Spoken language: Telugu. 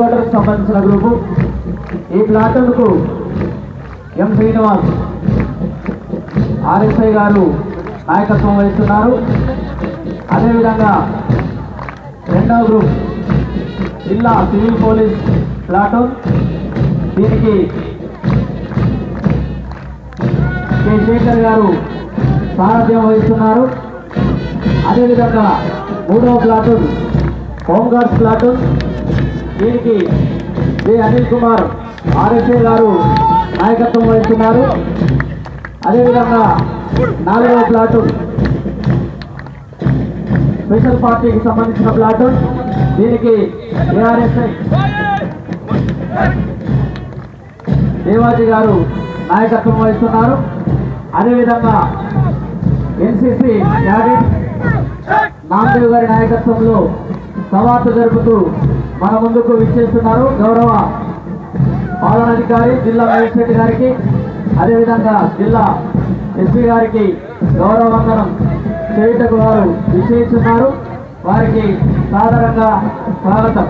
క్వార్టర్కి సంబంధించిన గ్రూపు. ఈ ప్లాటూన్కు ఎం శ్రీనివాస్ ఆర్ఎస్ఐ గారు నాయకత్వం వహిస్తున్నారు. అదేవిధంగా రెండవ గ్రూప్ జిల్లా సివిల్ పోలీస్ ప్లాటూన్, దీనికి కె శేఖర్ గారు సారథ్యం వహిస్తున్నారు. అదేవిధంగా మూడవ ప్లాటూన్ హోంగార్డ్స్ ప్లాటూన్, దీనికి జె అనిల్ కుమార్ ఆర్ఎస్ఐ గారు నాయకత్వం వహిస్తున్నారు. అదేవిధంగా నాలుగవ ప్లాటూన్ స్పెషల్ పార్టీకి సంబంధించిన ప్లాటూన్, దీనికి ఏఆర్ఎస్ఐ దేవాజీ గారు నాయకత్వం వహిస్తున్నారు. అదేవిధంగా ఎన్సిసి క్యాడెట్ నామదేవ్ గారి నాయకత్వంలో సవార్త జరుపుతూ మన ముందుకు విచ్చేస్తున్నారు గౌరవ పాలనాధికారి జిల్లా మేజిస్ట్రేట్ గారికి, అదేవిధంగా జిల్లా ఎస్పీ గారికి గౌరవ వందనం చేయుటకు వారు విచ్చేస్తున్నారు. వారికి సాదరంగా స్వాగతం.